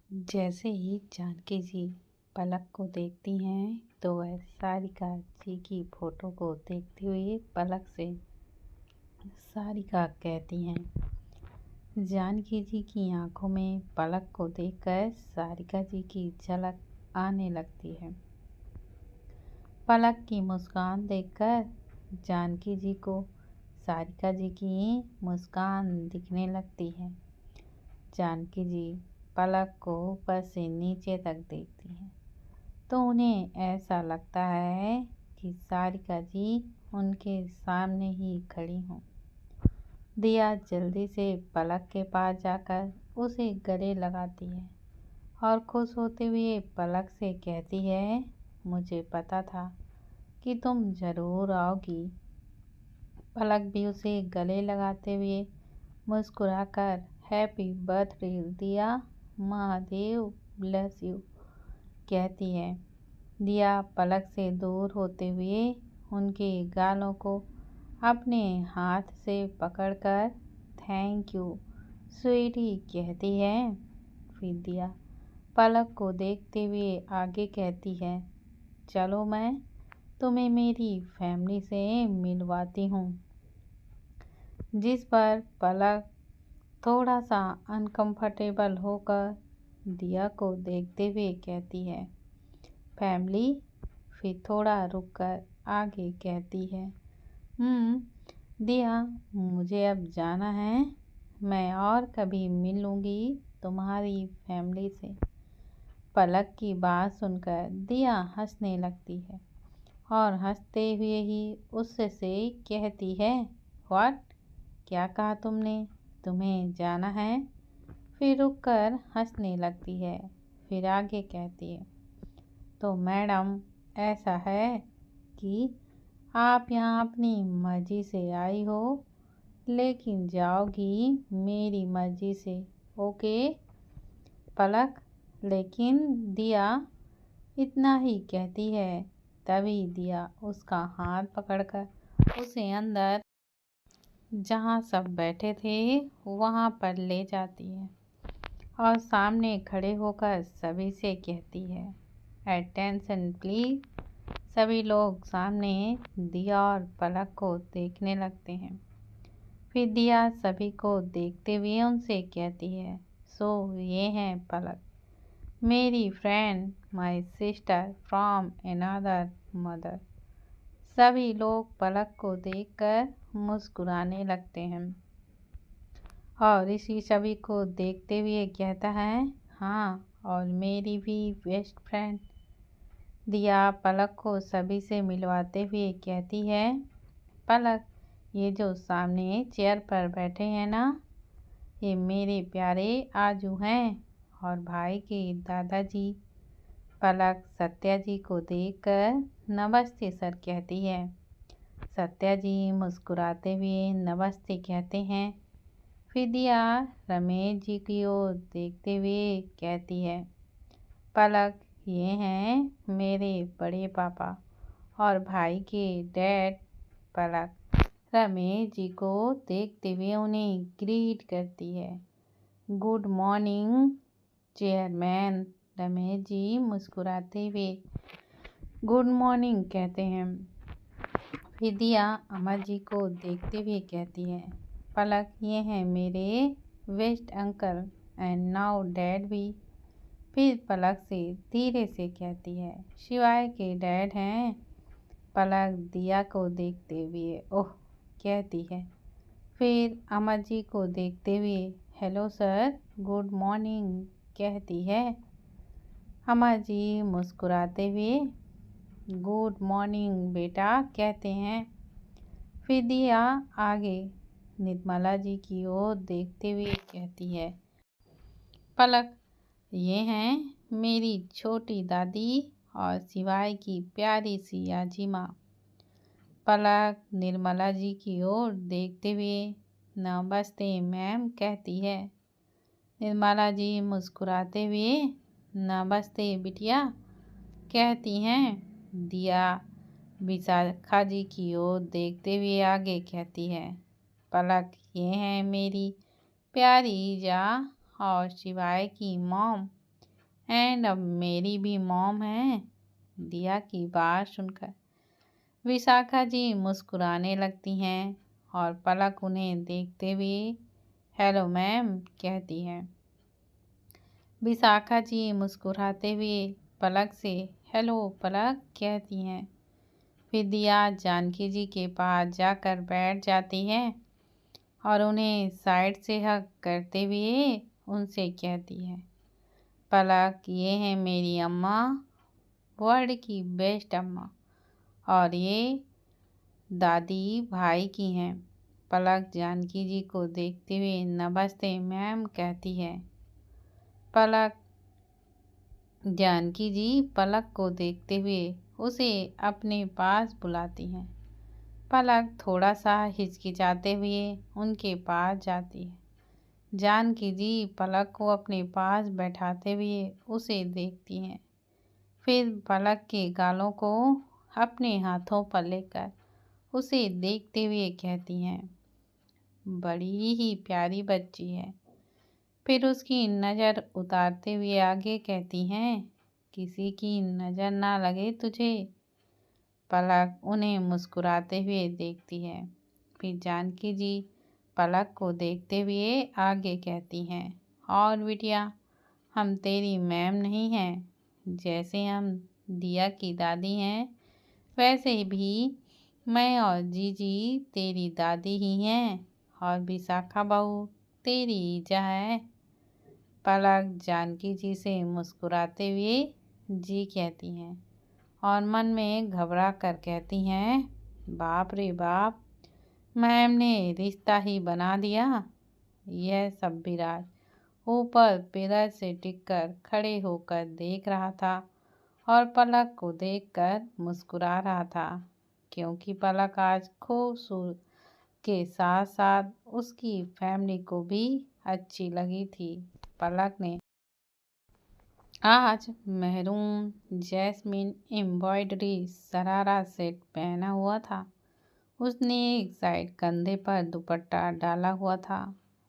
जैसे ही जानकी जी पलक को देखती हैं तो वह सारिका जी की फोटो को देखते हुए पलक से सारिका कहती हैं। जानकी जी की आंखों में पलक को देखकर सारिका जी की झलक आने लगती है। पलक की मुस्कान देखकर जानकी जी को सारिका जी की मुस्कान दिखने लगती है। जानकी जी पलक को ऊपर से नीचे तक देखती हैं तो उन्हें ऐसा लगता है कि सारिका जी उनके सामने ही खड़ी हों। दिया जल्दी से पलक के पास जाकर उसे गले लगाती है और खुश होते हुए पलक से कहती है, मुझे पता था कि तुम ज़रूर आओगी। पलक भी उसे गले लगाते हुए मुस्कुराकर हैप्पी बर्थडे दिया, महादेव ब्लेस यू कहती है। दिया पलक से दूर होते हुए उनके गालों को अपने हाथ से पकड़कर थैंक यू स्वीटी कहती है। फिर दिया पलक को देखते हुए आगे कहती है, चलो मैं तुम्हें मेरी फैमिली से मिलवाती हूँ। जिस पर पलक थोड़ा सा अनकंफर्टेबल होकर दिया को देखते हुए कहती है, फैमिली। फिर थोड़ा रुककर आगे कहती है, दिया मुझे अब जाना है, मैं और कभी मिलूंगी तुम्हारी फैमिली से। पलक की बात सुनकर दिया हंसने लगती है और हंसते हुए ही उससे कहती है, व्हाट, क्या कहा तुमने, तुम्हें जाना है? फिर रुककर हंसने लगती है। फिर आगे कहती है, तो मैडम ऐसा है कि आप यहाँ अपनी मर्जी से आई हो लेकिन जाओगी मेरी मर्जी से, ओके पलक। लेकिन दिया इतना ही कहती है तभी दिया उसका हाथ पकड़कर उसे अंदर जहाँ सब बैठे थे वहाँ पर ले जाती है और सामने खड़े होकर सभी से कहती है, अटेंशन प्लीज। सभी लोग सामने दिया और पलक को देखने लगते हैं। फिर दिया सभी को देखते हुए उनसे कहती है, सो ये हैं पलक, मेरी friend, my sister from another mother. सभी लोग पलक को देखकर मुस्कुराने लगते हैं और इसी सभी को देखते हुए कहता है, हाँ और मेरी भी बेस्ट फ्रेंड। दिया पलक को सभी से मिलवाते हुए कहती है, पलक, ये जो सामने चेयर पर बैठे हैं ना, ये मेरे प्यारे आजू हैं और भाई के दादाजी। पलक सत्या जी को देखकर नमस्ते सर कहती है। सत्या जी मुस्कुराते हुए नमस्ते कहते हैं। फिर दिया रमेश जी की ओर देखते हुए कहती है, पलक, ये हैं मेरे बड़े पापा और भाई के डैड। पलक रमेश जी को देखते हुए उन्हें ग्रीट करती है, good morning chairman. Ramesh ji मुस्कुराते हुए गुड मॉर्निंग कहते हैं। फिर दिया अमर जी को देखते हुए कहती है, पलक, ये हैं मेरे best uncle and now dad भी। फिर पलक से धीरे से कहती है, शिवाय के डैड हैं। पलक दिया को देखते हुए ओह कहती है। फिर अमर जी को देखते हुए हेलो सर, गुड मॉर्निंग कहती है। अमर जी मुस्कुराते हुए गुड मॉर्निंग बेटा कहते हैं। फिर दिया आगे निर्मला जी की ओर देखते हुए कहती है, पलक, ये हैं मेरी छोटी दादी और सिवाय की प्यारी सी आजी माँ। पलक निर्मला जी की ओर देखते हुए नमस्ते मैम कहती है। निर्मला जी मुस्कुराते हुए नमस्ते बिटिया कहती हैं। दिया विशाखा जी की ओर देखते हुए आगे कहती है, पलक, ये हैं मेरी प्यारी ईजा और शिवाय की मॉम। एंड अब मेरी भी मॉम है। दिया की बात सुनकर विशाखा जी मुस्कुराने लगती हैं और पलक उन्हें देखते हुए हेलो मैम कहती है। विशाखा जी मुस्कुराते हुए पलक से हेलो पलक कहती हैं। फिर दिया जानकी जी के पास जाकर बैठ जाती है और उन्हें साइड से हग करते हुए उनसे कहती है, पलक ये है मेरी अम्मा, वर्ल्ड की बेस्ट अम्मा, और ये दादी भाई की हैं। पलक जानकी जी को देखते हुए नमस्ते मैम कहती है। पलक जानकी जी पलक को देखते हुए उसे अपने पास बुलाती हैं। पलक थोड़ा सा हिचकिचाते हुए उनके पास जाती है। जानकी जी पलक को अपने पास बैठाते हुए उसे देखती हैं। फिर पलक के गालों को अपने हाथों पर लेकर उसे देखते हुए कहती हैं, बड़ी ही प्यारी बच्ची है। फिर उसकी नज़र उतारते हुए आगे कहती हैं, किसी की नज़र ना लगे तुझे। पलक उन्हें मुस्कुराते हुए देखती है। फिर जानकी जी पलक को देखते हुए आगे कहती हैं, और बिटिया हम तेरी मैम नहीं हैं, जैसे हम दिया की दादी हैं वैसे भी मैं और जीजी तेरी दादी ही हैं, और विशाखा बहू तेरी ईजा है। पलक जानकी जी से मुस्कुराते हुए जी कहती हैं और मन में घबरा कर कहती हैं, बाप रे बाप, मैम ने रिश्ता ही बना दिया। यह सब विराज ऊपर पिलर से टिककर खड़े होकर देख रहा था और पलक को देखकर मुस्कुरा रहा था, क्योंकि पलक आज खूबसूरत के साथ साथ उसकी फैमिली को भी अच्छी लगी थी। पलक ने आज maroon jasmine embroidery sharara set पहना हुआ था। उसने एक साइड कंधे पर दुपट्टा डाला हुआ था,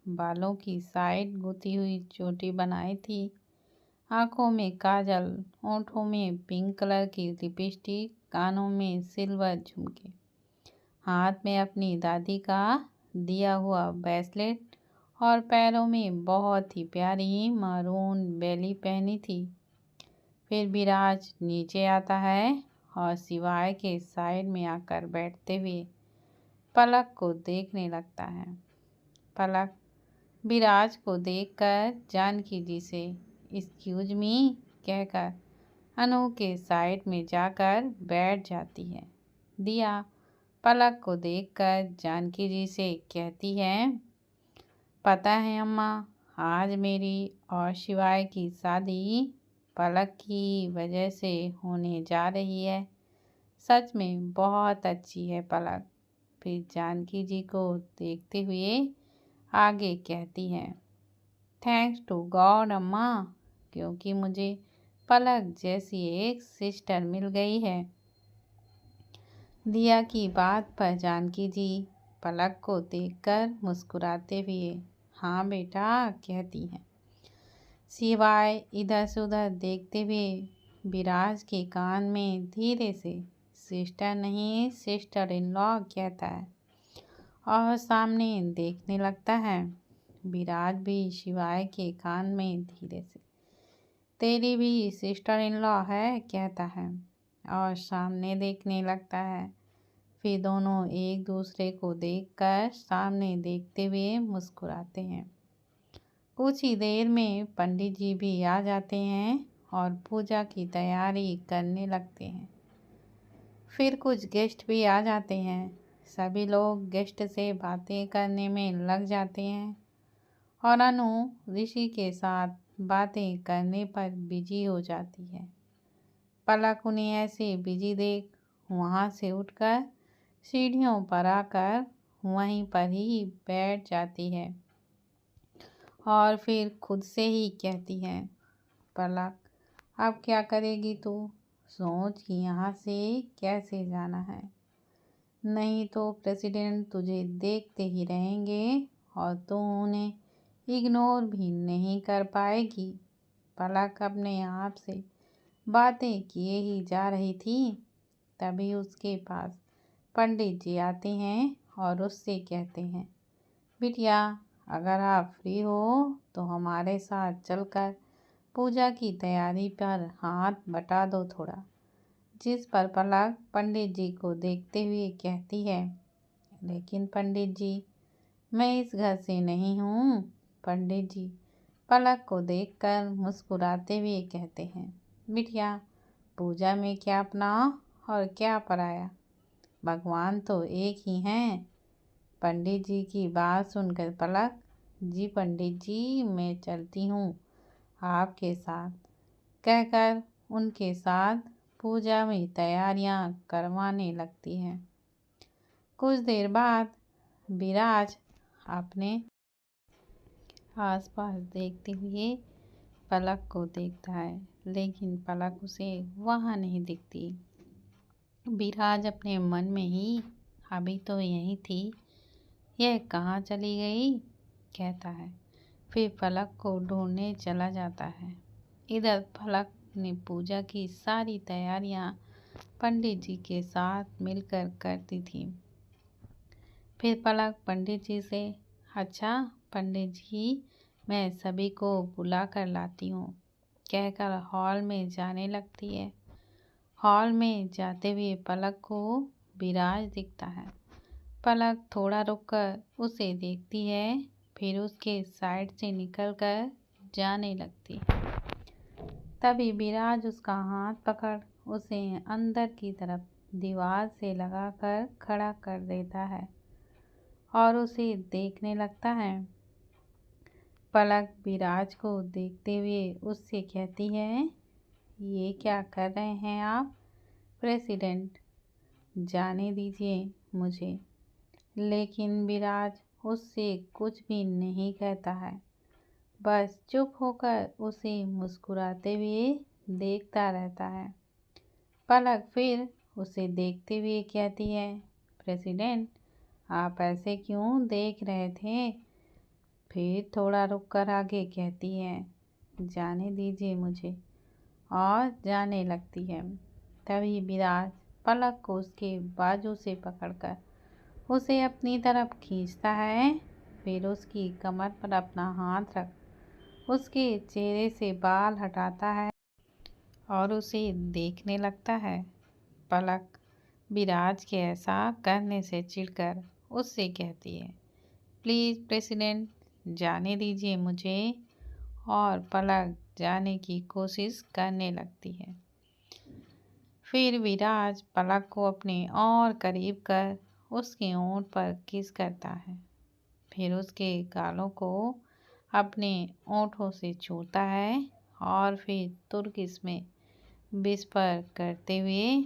बालों की साइड गुथी हुई चोटी बनाई थी, आंखों में काजल, होठों में पिंक कलर की लिपस्टिक, कानों में सिल्वर झुमके, हाथ में अपनी दादी का दिया हुआ ब्रेसलेट और पैरों में बहुत ही प्यारी मारून बेली पहनी थी। फिर विराज नीचे आता है और शिवाय के साइड में आकर बैठते हुए पलक को देखने लगता है। पलक विराज को देखकर जानकी जी से एक्सक्यूज मी कहकर अनु के साइड में जाकर बैठ जाती है। दिया पलक को देखकर जानकी जी से कहती है, पता है अम्मा, आज मेरी और शिवाय की शादी पलक की वजह से होने जा रही है। सच में बहुत अच्छी है पलक। फिर जानकी जी को देखते हुए आगे कहती हैं, थैंक्स टू गॉड अम्मा, क्योंकि मुझे पलक जैसी एक सिस्टर मिल गई है। दिया की बात पर जानकी जी पलक को देखकर मुस्कुराते हुए हाँ बेटा कहती हैं। सिवाय इधर से उधर देखते हुए विराज के कान में धीरे से सिस्टर नहीं सिस्टर इन लॉ कहता है और सामने देखने लगता है। विराज भी शिवाय के कान में धीरे से तेरी भी सिस्टर इन लॉ है कहता है और सामने देखने लगता है। फिर दोनों एक दूसरे को देखकर सामने देखते हुए मुस्कुराते हैं। कुछ ही देर में पंडित जी भी आ जाते हैं और पूजा की तैयारी करने लगते हैं। फिर कुछ गेस्ट भी आ जाते हैं। सभी लोग गेस्ट से बातें करने में लग जाते हैं और अनु ऋषि के साथ बातें करने पर बिजी हो जाती है। पलक उन्हें ऐसे बिजी देख वहाँ से उठकर सीढ़ियों पर आकर वहीं पर ही बैठ जाती है और फिर खुद से ही कहती है, पलक अब क्या करेगी तू? सोच कि यहाँ से कैसे जाना है, नहीं तो प्रेसिडेंट तुझे देखते ही रहेंगे और तू उन्हें इग्नोर भी नहीं कर पाएगी। पलक अपने आप से बातें किए ही जा रही थी, तभी उसके पास पंडित जी आते हैं और उससे कहते हैं, बिटिया अगर आप फ्री हो तो हमारे साथ चलकर पूजा की तैयारी पर हाथ बटा दो थोड़ा। जिस पर पलक पंडित जी को देखते हुए कहती है, लेकिन पंडित जी मैं इस घर से नहीं हूँ। पंडित जी पलक को देखकर मुस्कुराते हुए कहते हैं, बिटिया पूजा में क्या अपना और क्या पराया, भगवान तो एक ही हैं। पंडित जी की बात सुनकर पलक, जी पंडित जी मैं चलती हूँ आपके साथ, कहकर उनके साथ पूजा में तैयारियां करवाने लगती है। कुछ देर बाद विराज अपने आसपास देखते हुए पलक को देखता है, लेकिन पलक उसे वहाँ नहीं दिखती। विराज अपने मन में ही अभी तो यही थी, यह कहाँ चली गई, कहता है। फिर पलक को ढूंढने चला जाता है। इधर पलक ने पूजा की सारी तैयारियां पंडित जी के साथ मिलकर करती थी। फिर पलक पंडित जी से, अच्छा पंडित जी मैं सभी को बुला कर लाती हूँ, कहकर हॉल में जाने लगती है। हॉल में जाते हुए पलक को विराज दिखता है। पलक थोड़ा रुककर उसे देखती है, फिर उसके साइड से निकलकर जाने लगती है। तभी विराज उसका हाथ पकड़ उसे अंदर की तरफ दीवार से लगाकर खड़ा कर देता है और उसे देखने लगता है। पलक विराज को देखते हुए उससे कहती है, ये क्या कर रहे हैं आप प्रेसिडेंट, जाने दीजिए मुझे। लेकिन विराज उससे कुछ भी नहीं कहता है, बस चुप होकर उसे मुस्कुराते हुए देखता रहता है। पलक फिर उसे देखते हुए कहती है, प्रेसिडेंट आप ऐसे क्यों देख रहे थे। फिर थोड़ा रुककर आगे कहती है, जाने दीजिए मुझे, और जाने लगती है। तभी विराज पलक को उसके बाजू से पकड़कर उसे अपनी तरफ खींचता है। फिर उसकी कमर पर अपना हाथ रख उसके चेहरे से बाल हटाता है और उसे देखने लगता है। पलक विराज के ऐसा करने से चिढ़कर उससे कहती है, प्लीज़ प्रेसिडेंट जाने दीजिए मुझे, और पलक जाने की कोशिश करने लगती है। फिर विराज पलक को अपने और करीब कर उसके होंठ पर किस करता है, फिर उसके गालों को अपने होंठों से छूता है और फिर तुर्किश में विस्पर करते हुए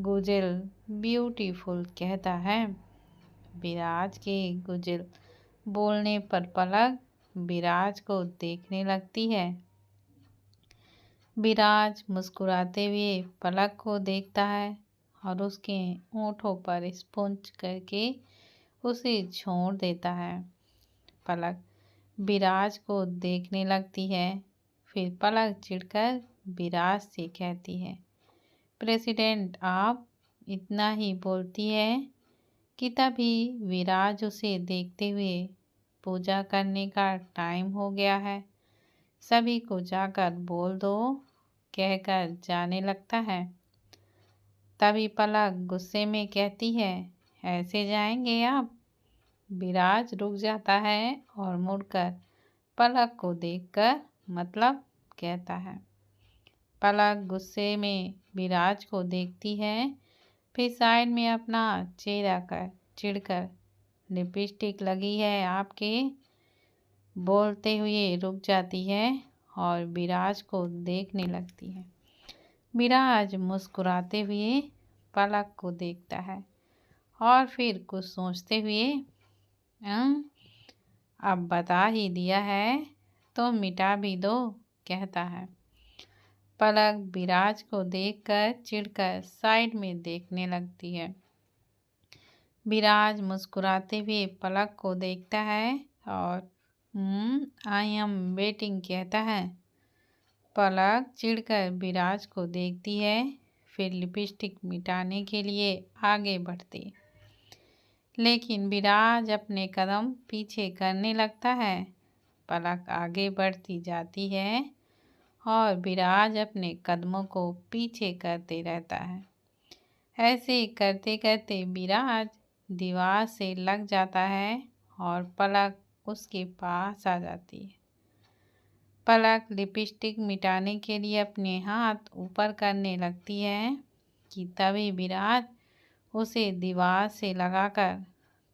गुजिल ब्यूटीफुल कहता है। विराज के गुजिल बोलने पर पलक विराज को देखने लगती है। विराज मुस्कुराते हुए पलक को देखता है और उसके होंठों पर स्पॉन्ज करके उसे छोड़ देता है। पलक विराज को देखने लगती है। फिर पलक चिढ़कर विराज से कहती है, प्रेसिडेंट आप इतना ही बोलती है कि तभी विराज उसे देखते हुए, पूजा करने का टाइम हो गया है, सभी को जाकर बोल दो, कहकर जाने लगता है। तभी पलक गुस्से में कहती है, ऐसे जाएंगे आप। विराज रुक जाता है और मुड़कर पलक को देखकर मतलब कहता है। पलक गुस्से में विराज को देखती है, फिर साइड में अपना चेहरा कर चिढ़कर, लिपस्टिक लगी है आपके, बोलते हुए रुक जाती है और विराज को देखने लगती है। विराज मुस्कुराते हुए पलक को देखता है और फिर कुछ सोचते हुए, अब बता ही दिया है तो मिटा भी दो, कहता है। पलक विराज को देखकर चिढ़कर साइड में देखने लगती है। विराज मुस्कुराते हुए पलक को देखता है और आई एम वेटिंग कहता है। पलक चिढ़कर विराज को देखती है, फिर लिपस्टिक मिटाने के लिए आगे बढ़ती, लेकिन विराज अपने कदम पीछे करने लगता है। पलक आगे बढ़ती जाती है और विराज अपने कदमों को पीछे करते रहता है। ऐसे करते करते विराज दीवार से लग जाता है और पलक उसके पास आ जाती है। पलक लिपस्टिक मिटाने के लिए अपने हाथ ऊपर करने लगती है कि तभी विराज उसे दीवार से लगाकर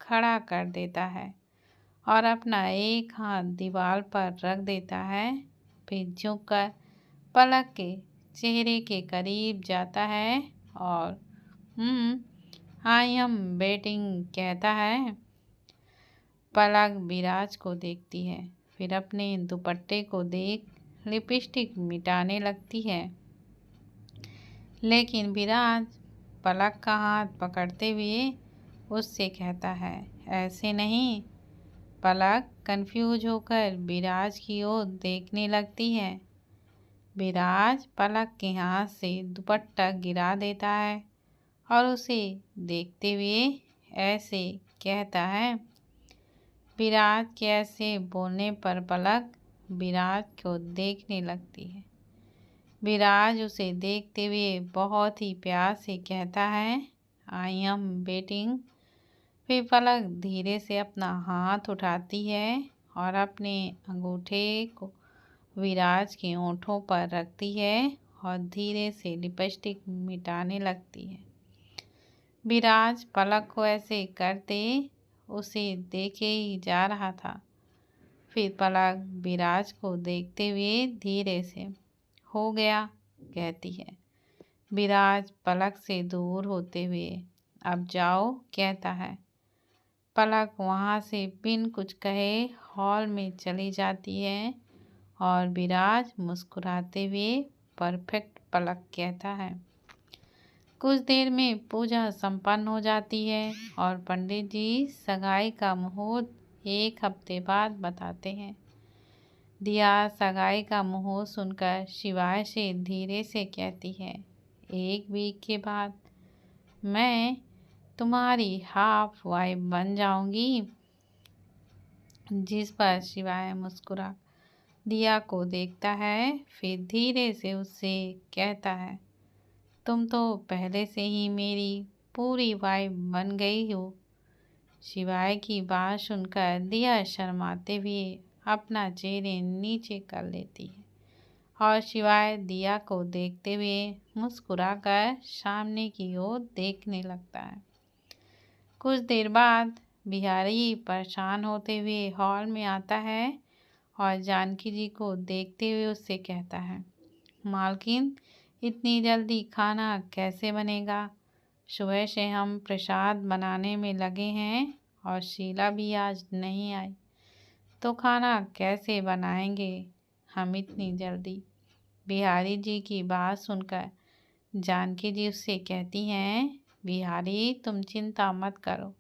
खड़ा कर देता है और अपना एक हाथ दीवार पर रख देता है। फिर झुककर पलक के चेहरे के करीब जाता है और आई एम वेटिंग कहता है। पलक विराज को देखती है, फिर अपने दुपट्टे को देख लिपस्टिक मिटाने लगती है, लेकिन विराज पलक का हाथ पकड़ते हुए उससे कहता है, ऐसे नहीं। पलक कंफ्यूज होकर विराज की ओर देखने लगती है। विराज पलक के हाथ से दुपट्टा गिरा देता है और उसे देखते हुए ऐसे कहता है। विराज के ऐसे बोलने पर पलक विराज को देखने लगती है। विराज उसे देखते हुए बहुत ही प्यार से कहता है, आई एम वेटिंग। फिर पलक धीरे से अपना हाथ उठाती है और अपने अंगूठे को विराज के होंठों पर रखती है और धीरे से लिपस्टिक मिटाने लगती है। विराज पलक को ऐसे करते उसे देखे ही जा रहा था। फिर पलक विराज को देखते हुए धीरे से हो गया कहती है। विराज पलक से दूर होते हुए अब जाओ कहता है। पलक वहाँ से बिन कुछ कहे हॉल में चली जाती है और विराज मुस्कुराते हुए परफेक्ट पलक कहता है। कुछ देर में पूजा संपन्न हो जाती है और पंडित जी सगाई का मुहूर्त एक हफ्ते बाद बताते हैं। दिया सगाई का मुहूर्त सुनकर शिवाय से धीरे से कहती है, 1 वीक के बाद मैं तुम्हारी हाफ वाइफ बन जाऊंगी। जिस पर शिवाय मुस्कुरा दिया को देखता है, फिर धीरे से उससे कहता है, तुम तो पहले से ही मेरी पूरी वाइफ बन गई हो। शिवाय की बात सुनकर दिया शर्माते हुए अपना चेहरे नीचे कर लेती है और शिवाय दिया को देखते हुए मुस्कुराकर सामने की ओर देखने लगता है। कुछ देर बाद बिहारी परेशान होते हुए हॉल में आता है और जानकी जी को देखते हुए उससे कहता है, मालकिन इतनी जल्दी खाना कैसे बनेगा? सुबह से हम प्रसाद बनाने में लगे हैं और शीला भी आज नहीं आई, तो खाना कैसे बनाएंगे हम इतनी जल्दी? बिहारी जी की बात सुनकर जानकी जी उससे कहती हैं, बिहारी तुम चिंता मत करो,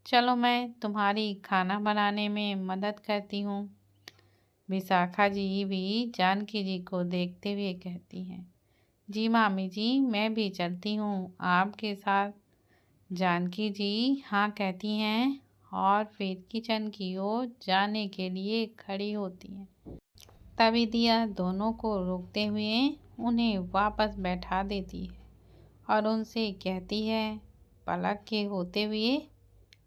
चलो मैं तुम्हारी खाना बनाने में मदद करती हूँ। विशाखा जी भी जानकी जी को देखते हुए कहती हैं, जी मामी जी मैं भी चलती हूँ आपके साथ। जानकी जी हाँ कहती हैं और फिर किचन की ओर जाने के लिए खड़ी होती हैं। तभी दिया दोनों को रोकते हुए उन्हें वापस बैठा देती है और उनसे कहती है, पलक के होते हुए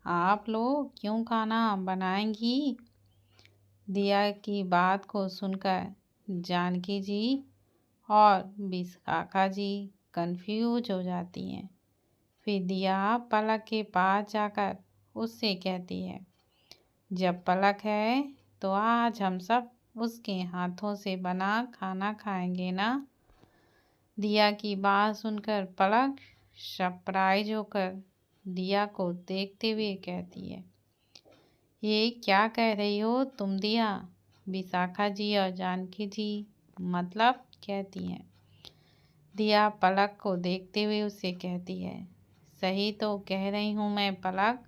आप लोग क्यों खाना बनाएंगी? दिया की बात को सुनकर जानकी जी और विशाखा जी कंफ्यूज हो जाती हैं। फिर दिया पलक के पास जाकर उससे कहती है, जब पलक है तो आज हम सब उसके हाथों से बना खाना खाएंगे ना? दिया की बात सुनकर पलक सरप्राइज होकर दिया को देखते हुए कहती है, ये क्या कह रही हो तुम दिया? विशाखा जी और जानकी जी मतलब कहती हैं। दिया पलक को देखते हुए उसे कहती है, सही तो कह रही हूँ मैं पलक,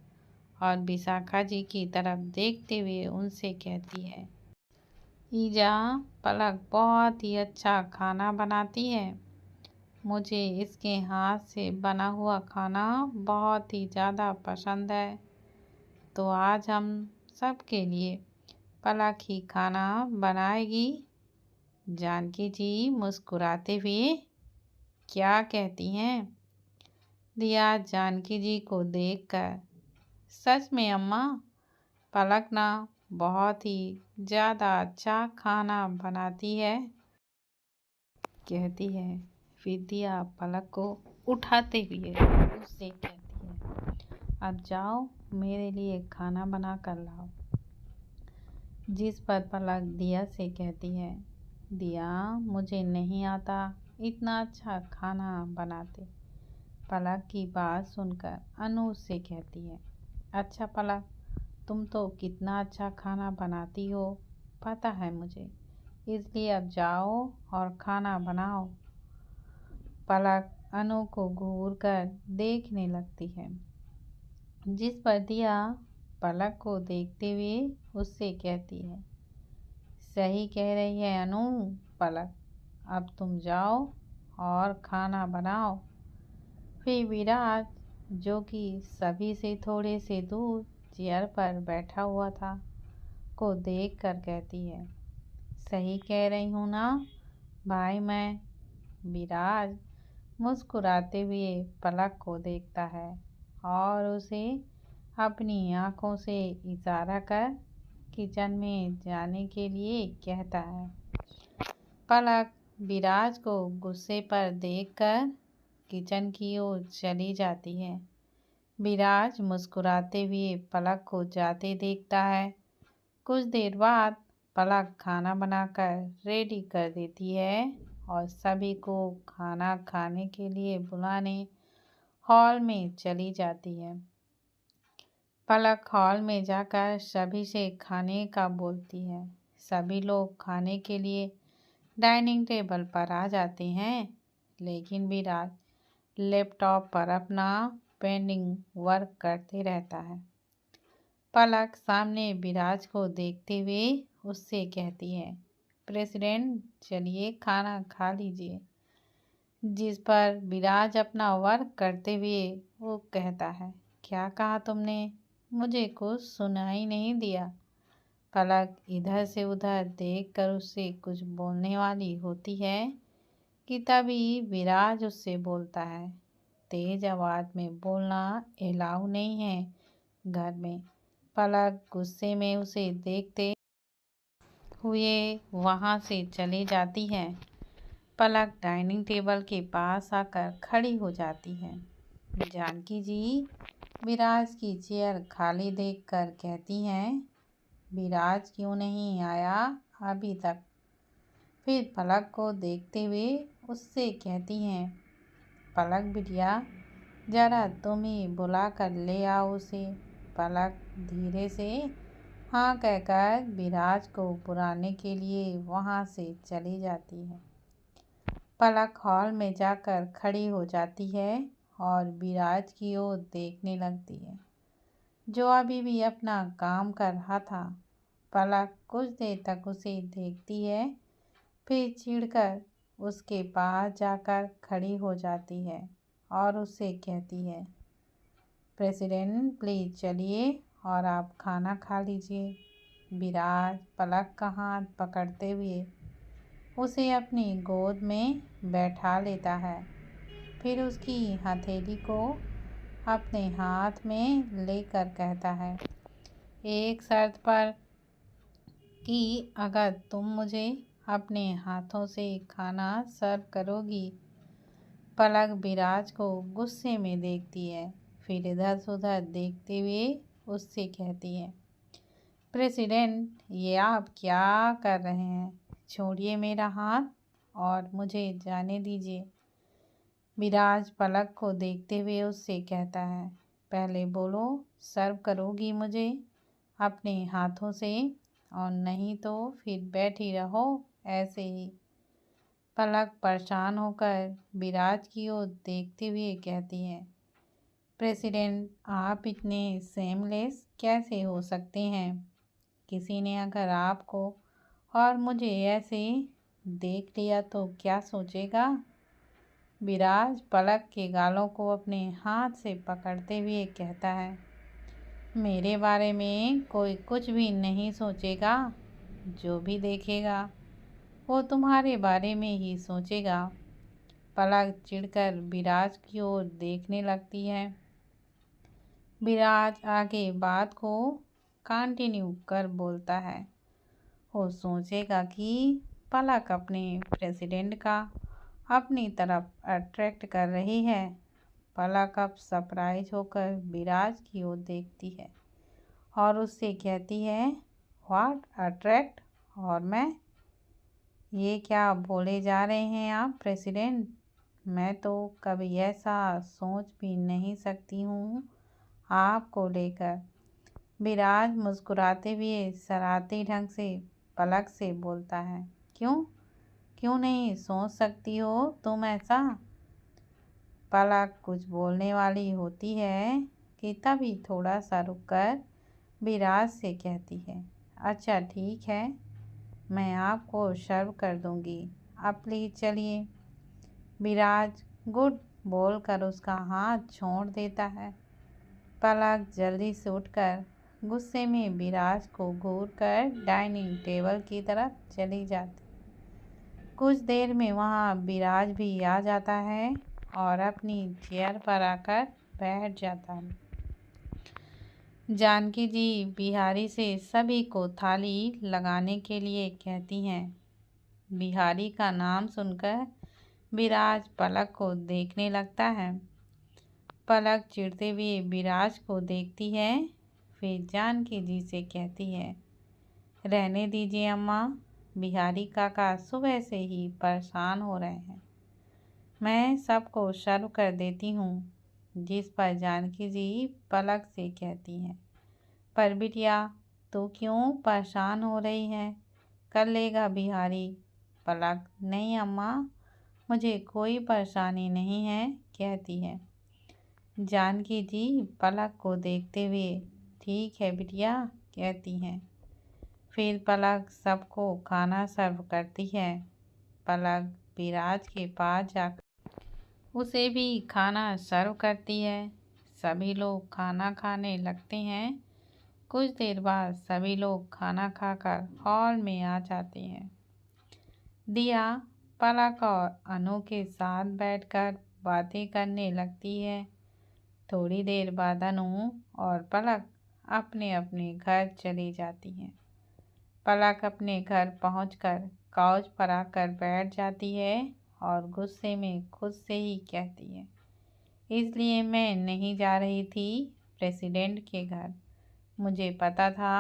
और विशाखा जी की तरफ देखते हुए उनसे कहती है, ईजा, पलक बहुत ही अच्छा खाना बनाती है। मुझे इसके हाथ से बना हुआ खाना बहुत ही ज़्यादा पसंद है। तो आज हम सबके लिए पलक ही खाना बनाएगी। जानकी जी मुस्कुराते हुए क्या कहती हैं? दिया जानकी जी को देखकर, सच में अम्मा, पलक ना बहुत ही ज़्यादा अच्छा खाना बनाती है, कहती है। फिर दिया पलक को उठाते हुए उससे कहती है, अब जाओ मेरे लिए खाना बना कर लाओ। जिस पर पलक दिया से कहती है, दिया मुझे नहीं आता इतना अच्छा खाना बनाते। पलक की बात सुनकर अनु से कहती है, अच्छा पलक, तुम तो कितना अच्छा खाना बनाती हो पता है मुझे, इसलिए अब जाओ और खाना बनाओ। पलक अनु को घूर कर देखने लगती है, जिस पर दिया पलक को देखते हुए उससे कहती है, सही कह रही है अनु। पलक, अब तुम जाओ और खाना बनाओ। फिर विराज, जो कि सभी से थोड़े से दूर चेयर पर बैठा हुआ था, को देख कर कहती है, सही कह रही हूँ ना भाई मैं। विराज मुस्कुराते हुए पलक को देखता है और उसे अपनी आँखों से इशारा कर किचन में जाने के लिए कहता है। पलक विराज को गुस्से पर देखकर किचन की ओर चली जाती है। विराज मुस्कुराते हुए पलक को जाते देखता है। कुछ देर बाद पलक खाना बनाकर रेडी कर देती है और सभी को खाना खाने के लिए बुलाने हॉल में चली जाती है। पलक हॉल में जाकर सभी से खाने का बोलती है। सभी लोग खाने के लिए डाइनिंग टेबल पर आ जाते हैं, लेकिन विराज लैपटॉप पर अपना पेंडिंग वर्क करते रहता है। पलक सामने विराज को देखते हुए उससे कहती है, प्रेसिडेंट चलिए खाना खा लीजिए। जिस पर विराज अपना वर्क करते हुए वो कहता है, क्या कहा तुमने? मुझे कुछ सुनाई नहीं दिया। पलक इधर से उधर देखकर उससे कुछ बोलने वाली होती है कि तभी विराज उससे बोलता है, तेज आवाज में बोलना अलाउ नहीं है घर में। पलक गुस्से में उसे देखते हुए वहां से चली जाती है। पलक डाइनिंग टेबल के पास आकर खड़ी हो जाती है। जानकी जी विराज की चेयर खाली देखकर कहती हैं, विराज क्यों नहीं आया अभी तक? फिर पलक को देखते हुए उससे कहती हैं, पलक बिटिया जरा तुम ही बुला कर ले आओ उसे। पलक धीरे से हाँ कहकर विराज को बुलाने के लिए वहां से चली जाती है। पलक हॉल में जाकर खड़ी हो जाती है और विराज की ओर देखने लगती है, जो अभी भी अपना काम कर रहा था। पलक कुछ देर तक उसे देखती है, फिर चिढ़कर उसके पास जाकर खड़ी हो जाती है और उससे कहती है, प्रेसिडेंट प्लीज चलिए और आप खाना खा लीजिए। विराज पलक का हाथ पकड़ते हुए उसे अपनी गोद में बैठा लेता है। फिर उसकी हथेली को अपने हाथ में लेकर कहता है, एक शर्त पर कि अगर तुम मुझे अपने हाथों से खाना सर्व करोगी। पलक विराज को गुस्से में देखती है, फिर इधर से उधर देखते हुए उससे कहती है, प्रेसिडेंट ये आप क्या कर रहे हैं? छोड़िए मेरा हाथ और मुझे जाने दीजिए। विराज पलक को देखते हुए उससे कहता है, पहले बोलो सर्व करोगी मुझे अपने हाथों से, और नहीं तो फिर बैठी रहो ऐसे ही। पलक परेशान होकर विराज की ओर देखते हुए कहती है, प्रेसिडेंट आप इतने सेमलेस कैसे हो सकते हैं? किसी ने अगर आपको और मुझे ऐसे देख लिया तो क्या सोचेगा। विराज पलक के गालों को अपने हाथ से पकड़ते हुए कहता है, मेरे बारे में कोई कुछ भी नहीं सोचेगा। जो भी देखेगा वो तुम्हारे बारे में ही सोचेगा। पलक चिढ़कर विराज की ओर देखने लगती है। विराज आगे बात को कंटिन्यू कर बोलता है। वो सोचेगा कि पलक अपने प्रेसिडेंट का अपनी तरफ अट्रैक्ट कर रही है। पलक अब सरप्राइज होकर विराज की ओर देखती है और उससे कहती है, व्हाट अट्रैक्ट? और मैं? ये क्या बोले जा रहे हैं आप प्रेसिडेंट? मैं तो कभी ऐसा सोच भी नहीं सकती हूँ आपको लेकर। विराज मुस्कुराते हुए शरारती ढंग से पलक से बोलता है, क्यों नहीं सोच सकती हो तुम ऐसा? पलक कुछ बोलने वाली होती है कि तभी थोड़ा सा रुककर विराज से कहती है, अच्छा ठीक है, मैं आपको सर्व कर दूंगी, आप प्लीज चलिए। विराज गुड बोलकर उसका हाथ छोड़ देता है। पलक जल्दी से उठकर गुस्से में विराज को घूरकर डाइनिंग टेबल की तरफ चली जाती। कुछ देर में वहाँ विराज भी आ जाता है और अपनी चेयर पर आकर बैठ जाता है। जानकी जी बिहारी से सभी को थाली लगाने के लिए कहती हैं। बिहारी का नाम सुनकर विराज पलक को देखने लगता है। पलक चिढ़ते हुए विराज को देखती है, फिर जानकी जी से कहती है, रहने दीजिए अम्मा, बिहारी काका सुबह से ही परेशान हो रहे हैं, मैं सबको सर्व कर देती हूँ। जिस पर जानकी जी पलक से कहती हैं, पर बिटिया तू क्यों परेशान हो रही है, कर लेगा बिहारी। पलक, नहीं अम्मा, मुझे कोई परेशानी नहीं है, कहती है। जानकी जी पलक को देखते हुए, ठीक है बिटिया, कहती हैं। फिर पलक सबको खाना सर्व करती है। पलक विराज के पास जाकर उसे भी खाना सर्व करती है। सभी लोग खाना खाने लगते हैं। कुछ देर बाद सभी लोग खाना खाकर हॉल में आ जाते हैं। दिया पलक और अनु के साथ बैठकर बातें करने लगती है। थोड़ी देर बाद अनु और पलक अपने अपने घर चली जाती हैं। पलक अपने घर पहुंचकर काउच पर आकर बैठ जाती है और गुस्से में खुद से ही कहती है, इसलिए मैं नहीं जा रही थी प्रेसिडेंट के घर। मुझे पता था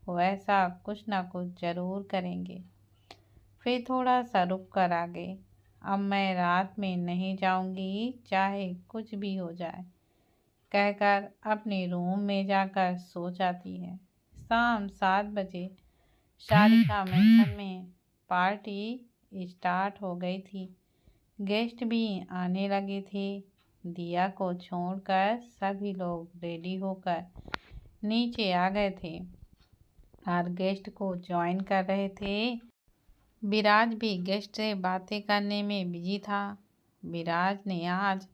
वो ऐसा कुछ ना कुछ ज़रूर करेंगे। फिर थोड़ा सा रुक कर आगे, अब मैं रात में नहीं जाऊंगी चाहे कुछ भी हो जाए, कहकर अपने रूम में जाकर सो जाती है। शाम 7 बजे शारिका मैंशन में पार्टी स्टार्ट हो गई थी। गेस्ट भी आने लगे थे। दिया को छोड़कर सभी लोग रेडी होकर नीचे आ गए थे और गेस्ट को ज्वाइन कर रहे थे। विराज भी गेस्ट से बातें करने में बिजी था। विराज ने आज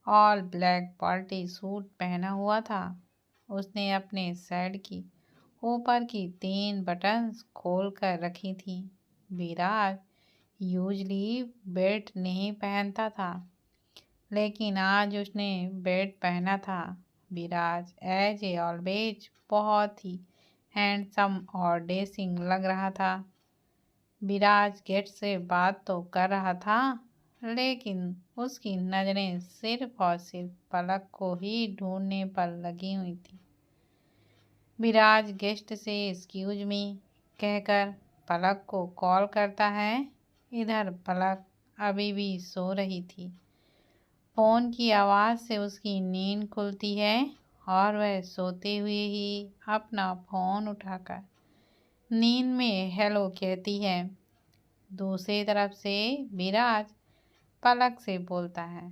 ऑल ब्लैक पार्टी सूट पहना हुआ था। उसने अपने शर्ट की ऊपर की 3 बटन्स खोल कर रखी थी। विराज यूजली बेल्ट नहीं पहनता था, लेकिन आज उसने बेल्ट पहना था। विराज एज ए ऑलवेज बहुत ही हैंडसम और डेसिंग लग रहा था। विराज गेट से बात तो कर रहा था, लेकिन उसकी नज़रें सिर्फ और सिर्फ पलक को ही ढूंढने पर लगी हुई थी। विराज गेस्ट से एक्सक्यूज मी कहकर पलक को कॉल करता है। इधर पलक अभी भी सो रही थी। फ़ोन की आवाज़ से उसकी नींद खुलती है और वह सोते हुए ही अपना फ़ोन उठाकर नींद में हेलो कहती है। दूसरी तरफ से विराज पलक से बोलता है,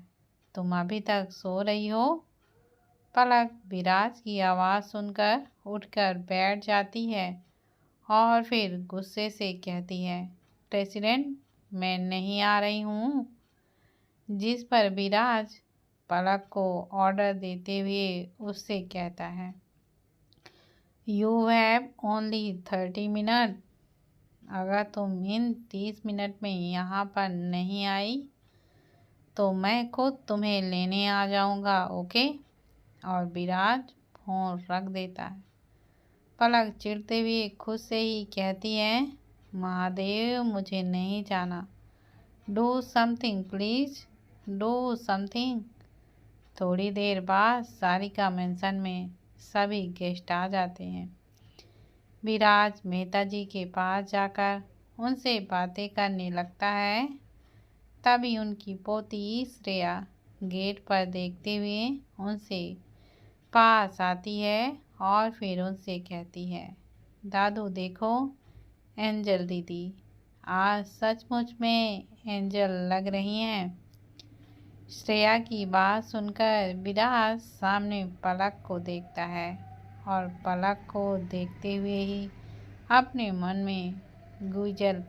तुम अभी तक सो रही हो? पलक विराज की आवाज़ सुनकर उठकर बैठ जाती है और फिर गुस्से से कहती है, प्रेसिडेंट मैं नहीं आ रही हूँ। जिस पर विराज पलक को ऑर्डर देते हुए उससे कहता है, यू हैव ओनली 30 मिनट। अगर तुम इन 30 मिनट में यहाँ पर नहीं आई तो मैं खुद तुम्हें लेने आ जाऊँगा, ओके। और विराज फोन रख देता है। पलक चिढ़ते हुए खुद से ही कहती है, महादेव मुझे नहीं जाना, do something please, do something. थोड़ी देर बाद सारिका मेंशन में सभी गेस्ट आ जाते हैं। विराज मेहता जी के पास जाकर उनसे बातें करने लगता है। तभी उनकी पोती श्रेया गेट पर देखते हुए उनसे पास आती है और फिर उनसे कहती है, दादू देखो, एंजल दीदी आज सचमुच में एंजल लग रही हैं। श्रेया की बात सुनकर विराज सामने पलक को देखता है और पलक को देखते हुए ही अपने मन में गुजर